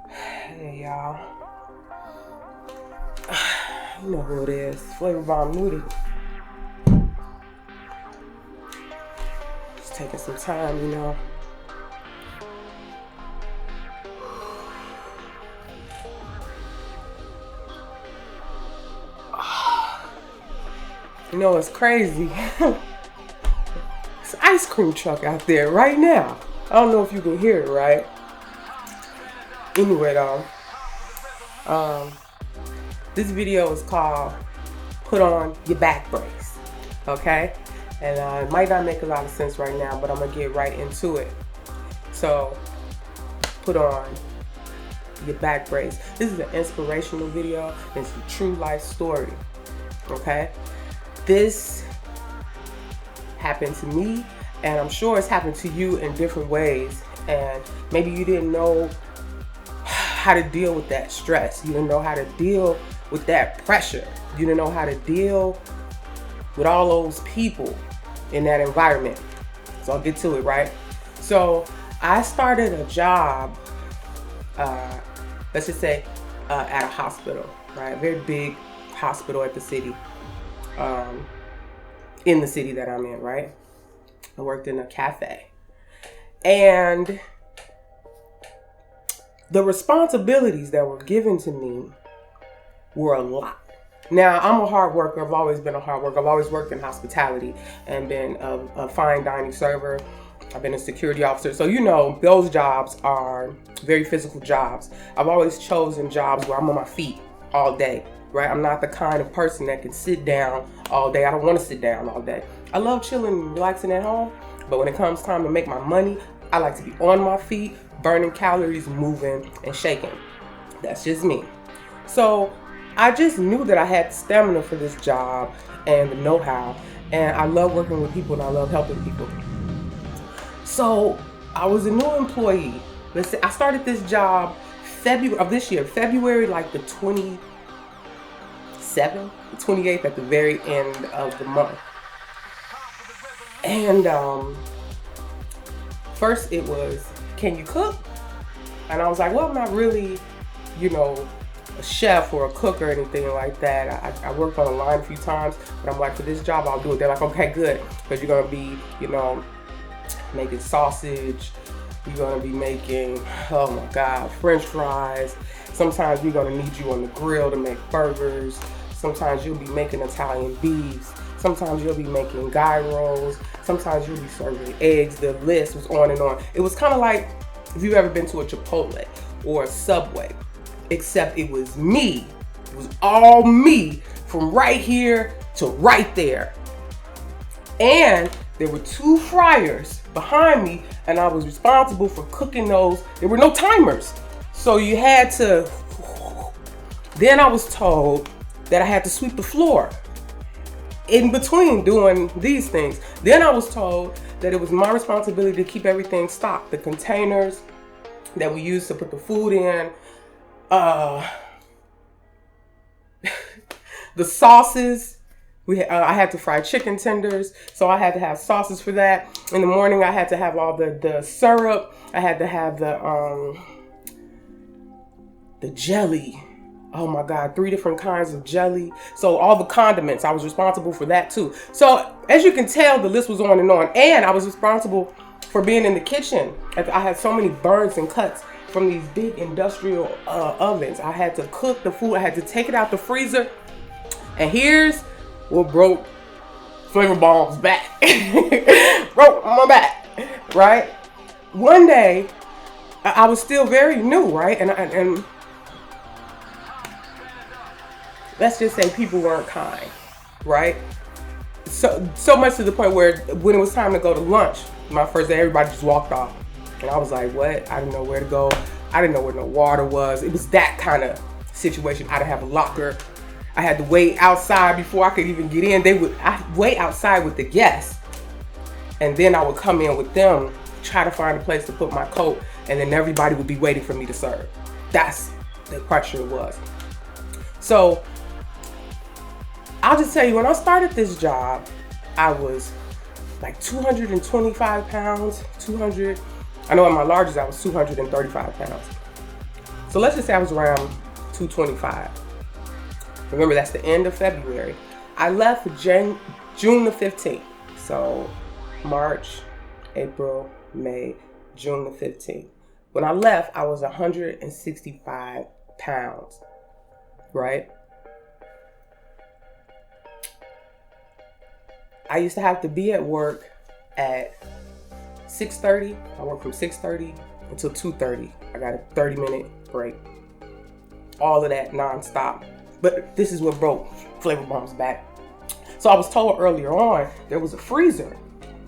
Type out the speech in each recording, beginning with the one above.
Hey y'all, you know who it is, Flavorbomb Nudie. Just taking some time, you know. You know what's crazy? It's an ice cream truck out there right now. I don't know if you can hear it, right? Anyway, though, this video is called "Put On Your Back Brace," okay? And it might not make a lot of sense right now, but I'm gonna get right into it. So, put on your back brace. This is an inspirational video. It's a true life story, okay? This happened to me, and I'm sure it's happened to you in different ways. And maybe you didn't know how to deal with that stress. You didn't know how to deal with that pressure. You didn't know how to deal with all those people in that environment. So I'll get to it, right? So I started a job, let's just say at a hospital, right? A very big hospital at the city, in the city that I'm in, right? I worked in a cafe. And the responsibilities that were given to me were a lot. Now, I'm a hard worker. I've always been a hard worker. I've always worked in hospitality and been a fine dining server. I've been a security officer. So, you know, those jobs are very physical jobs. I've always chosen jobs where I'm on my feet all day, right? I'm not the kind of person that can sit down all day. I don't want to sit down all day. I love chilling and relaxing at home. But when it comes time to make my money, I like to be on my feet, burning calories, moving and shaking. That's just me. So I just knew that I had the stamina for this job and the know-how, and I love working with people and I love helping people. So I was a new employee. Let's say I started this job February of this year, February like the 27th, 28th at the very end of the month. And first it was, can you cook? And I was like, well, I'm not really, you know, a chef or a cook or anything like that. I worked on a line a few times, but I'm like, for this job, I'll do it. They're like, okay, good. Because you're going to be, you know, making sausage. You're going to be making, oh my God, French fries. Sometimes we're going to need you on the grill to make burgers. Sometimes you'll be making Italian beefs. Sometimes you'll be making guy rolls. Sometimes you'll be serving eggs. The list was on and on. It was kind of like if you've ever been to a Chipotle or a Subway, except it was me. It was all me from right here to right there. And there were 2 fryers behind me, and I was responsible for cooking those. There were no timers. So you had to, then I was told that I had to sweep the floor in between doing these things. Then I was told that it was my responsibility to keep everything stocked. The containers that we used to put the food in, the sauces. I had to fry chicken tenders, so I had to have sauces for that. In the morning, I had to have all the syrup. I had to have the jelly. Oh my God, 3 different kinds of jelly. So all the condiments, I was responsible for that too. So as you can tell, the list was on. And I was responsible for being in the kitchen. I had so many burns and cuts from these big industrial ovens. I had to cook the food. I had to take it out the freezer. And here's what broke Flavorbomb's back. Broke my back, right? One day, I was still very new, right? And let's just say people weren't kind, right? So much to the point where when it was time to go to lunch, my first day, everybody just walked off. And I was like, what? I didn't know where to go. I didn't know where no water was. It was that kind of situation. I didn't have a locker. I had to wait outside before I could even get in. I'd wait outside with the guests. And then I would come in with them, try to find a place to put my coat, and then everybody would be waiting for me to serve. That's the pressure it was. So I'll just tell you, when I started this job, I was like 225 pounds, 200. I know at my largest I was 235 pounds. So let's just say I was around 225. Remember, that's the end of February. I left June the 15th. So March, April, May, June the 15th. When I left, I was 165 pounds, right? I used to have to be at work at 6:30. I work from 6:30 until 2:30. I got a 30-minute break. All of that nonstop. But this is what broke Flavorbomb's back. So I was told earlier on, there was a freezer.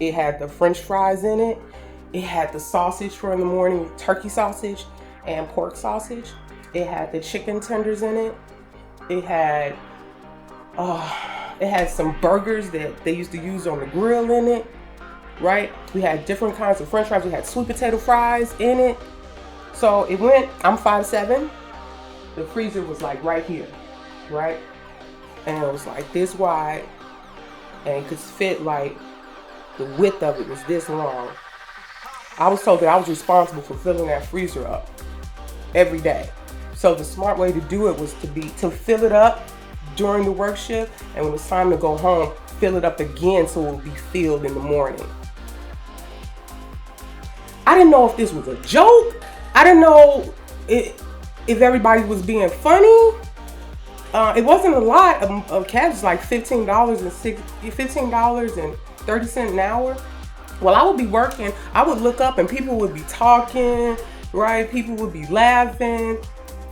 It had the French fries in it. It had the sausage for in the morning, turkey sausage and pork sausage. It had the chicken tenders in it. It had some burgers that they used to use on the grill in it, right? We had different kinds of French fries. We had sweet potato fries in it. So it went, I'm 5'7". The freezer was like right here, right? And it was like this wide, and it could fit like, the width of it was this long. I was told that I was responsible for filling that freezer up every day. So the smart way to do it was to fill it up during the work shift, and when it's time to go home, fill it up again so it will be filled in the morning. I didn't know if this was a joke. I didn't know if everybody was being funny. It wasn't a lot of cash, like $15.30 an hour. Well, I would be working, I would look up and people would be talking, right? People would be laughing.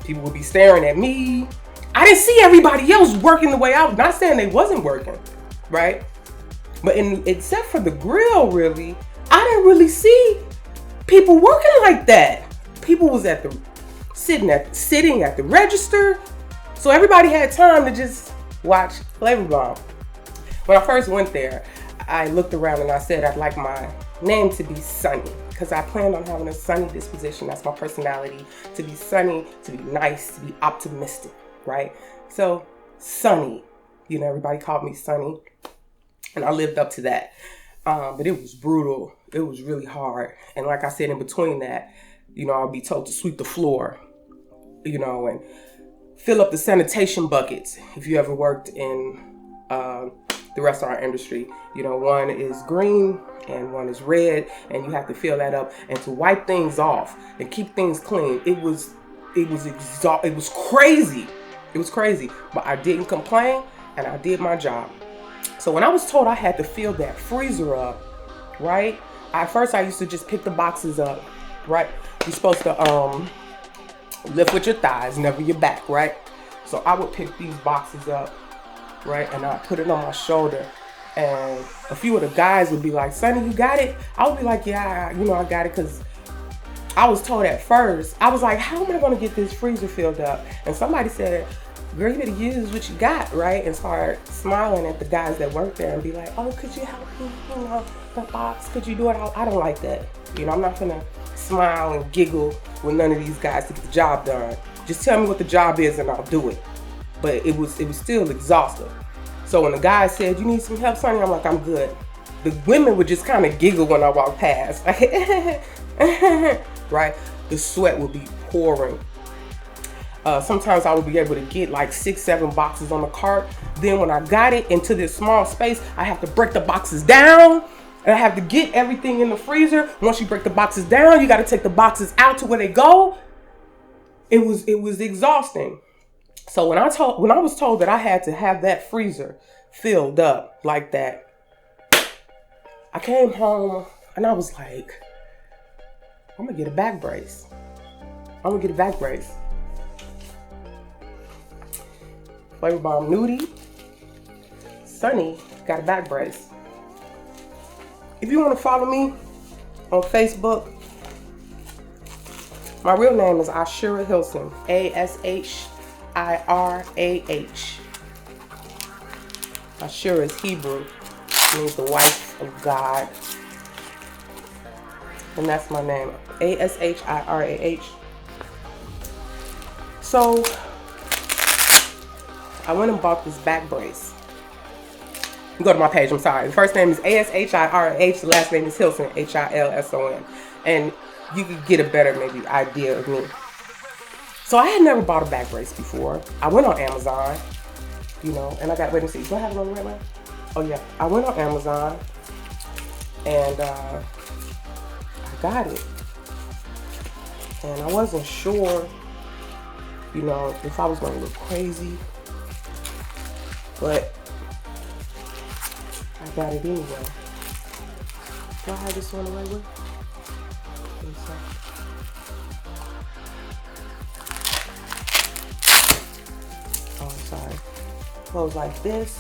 People would be staring at me. I didn't see everybody else working the way I was. Not saying they wasn't working, right? But except for the grill, really, I didn't really see people working like that. People was sitting at the register. So everybody had time to just watch Flavorbomb. When I first went there, I looked around and I said I'd like my name to be Sunny, because I planned on having a sunny disposition. That's my personality, to be sunny, to be nice, to be optimistic, right? So Sunny, everybody called me Sunny, and I lived up to that. But it was brutal. It was really hard. And like I said, in between that, I'll be told to sweep the floor, and fill up the sanitation buckets. If you ever worked in the restaurant industry, one is green and one is red, and you have to fill that up and to wipe things off and keep things clean. It was crazy. It was crazy, but I didn't complain and I did my job. So when I was told I had to fill that freezer up, right? At first I used to just pick the boxes up, right? You're supposed to lift with your thighs, never your back, right? So I would pick these boxes up, right? And I put it on my shoulder. And a few of the guys would be like, Sonny, you got it? I would be like, yeah, I got it, because I was told at first, I was like, how am I going to get this freezer filled up? And somebody said, girl, you better use what you got, right? And start smiling at the guys that work there and be like, oh, could you help me, the box? Could you do it? I don't like that. I'm not going to smile and giggle with none of these guys to get the job done. Just tell me what the job is and I'll do it. But it was still exhausting. So when the guy said, you need some help, Sonny? I'm like, I'm good. The women would just kind of giggle when I walk past. Right? The sweat would be pouring. Sometimes I would be able to get like 6-7 boxes on the cart. Then when I got it into this small space, I have to break the boxes down. And I have to get everything in the freezer. Once you break the boxes down, you got to take the boxes out to where they go. It was exhausting. So when I was told that I had to have that freezer filled up like that, I came home and I was like, I'm gonna get a back brace. Flavorbomb Nudie, Sunny got a back brace. If you want to follow me on Facebook, my real name is Ashira Hilson, Ashirah. Ashira is Hebrew, means the wife of God. And that's my name, Ashirah. So I went and bought this back brace. Go to my page, I'm sorry. The first name is ASHIRH, the last name is Hilson, HILSON. And you could get a better maybe idea of me. So I had never bought a back brace before. I went on Amazon, you know, and I got, wait and see, do I have it on the right way? Oh yeah, I went on Amazon and I got it. And I wasn't sure, you know, if I was gonna look crazy, but I got it anyway. Do I have this on the right way? Oh, I'm sorry. Close like this.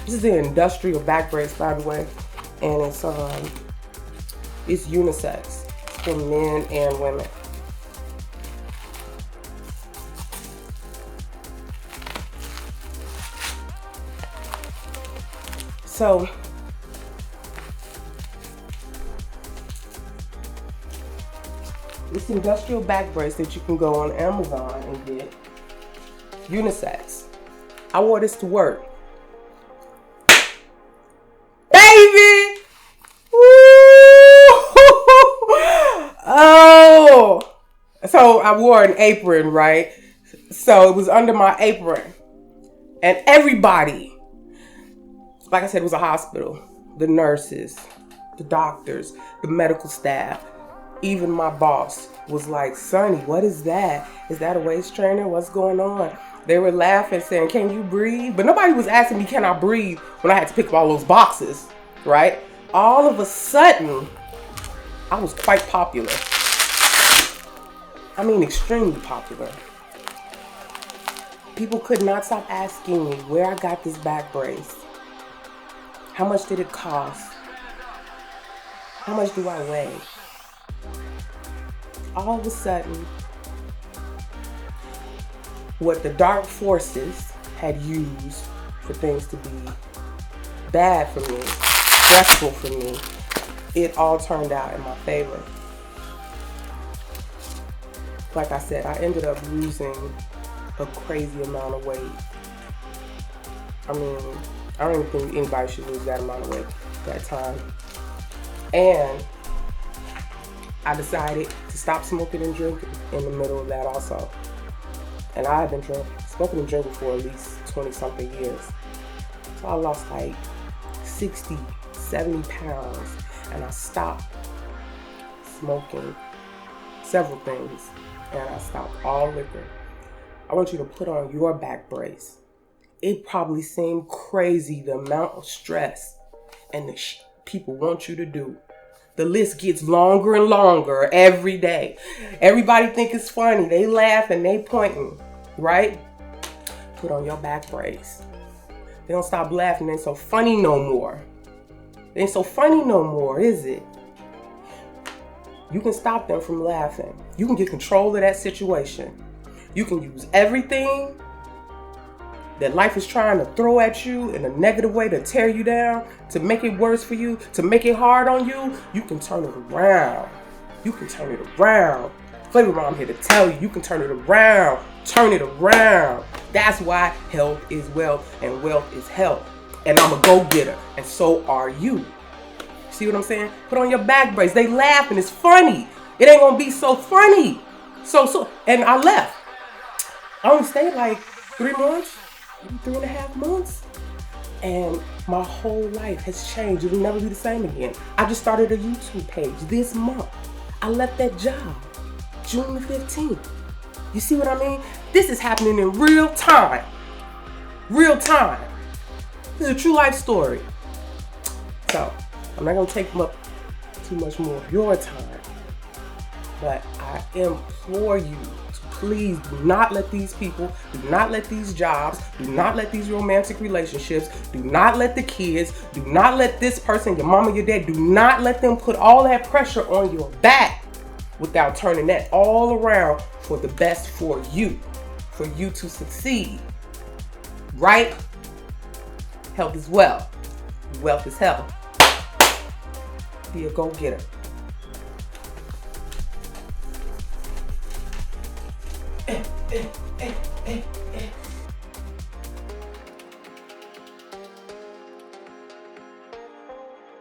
This is the industrial back brace, by the way, and it's unisex for men and women. So this industrial back brace that you can go on Amazon and get, unisex. I wore this to work. Baby! Oh! So I wore an apron, right? So it was under my apron. And everybody, like I said, it was a hospital. The nurses, the doctors, the medical staff, even my boss was like, Sonny, what is that? Is that a waist trainer? What's going on? They were laughing, saying, can you breathe? But nobody was asking me, can I breathe, when I had to pick up all those boxes, right? All of a sudden, I was quite popular. I mean, extremely popular. People could not stop asking me where I got this back brace. How much did it cost? How much do I weigh? All of a sudden, what the dark forces had used for things to be bad for me, stressful for me, it all turned out in my favor. Like I said, I ended up losing a crazy amount of weight. I mean, I don't even think anybody should lose that amount of weight at that time. And I decided to stop smoking and drinking in the middle of that also. And I had been smoking and drinking for at least 20 something years. So I lost like 60, 70 pounds, and I stopped smoking several things, and I stopped all liquor. I want you to put on your back brace. It probably seemed crazy, the amount of stress and the people want you to do. The list gets longer and longer every day. Everybody think it's funny. They laugh and they pointing, right? Put on your back brace. They don't stop laughing. It ain't so funny no more. It ain't so funny no more, is it? You can stop them from laughing. You can get control of that situation. You can use everything that life is trying to throw at you in a negative way to tear you down, to make it worse for you, to make it hard on you. You can turn it around. You can turn it around. Flavorbomb here to tell you, you can turn it around. Turn it around. That's why health is wealth and wealth is health. And I'm a go-getter, and so are you. See what I'm saying? Put on your back brace. They laugh and it's funny. It ain't gonna be so funny. And I left. I only stayed like 3 months. 3.5 months, and my whole life has changed. It will never be the same again. I just started a YouTube page this month. I left that job June the 15th. You see what I mean? This is happening in real time. Real time. This is a true life story. So I'm not gonna take up too much more of your time, but I implore you, please do not let these people, do not let these jobs, do not let these romantic relationships, do not let the kids, do not let this person, your mama, your dad, do not let them put all that pressure on your back without turning that all around for the best for you to succeed. Right? Health is wealth. Wealth is health. Be a go-getter. Hey.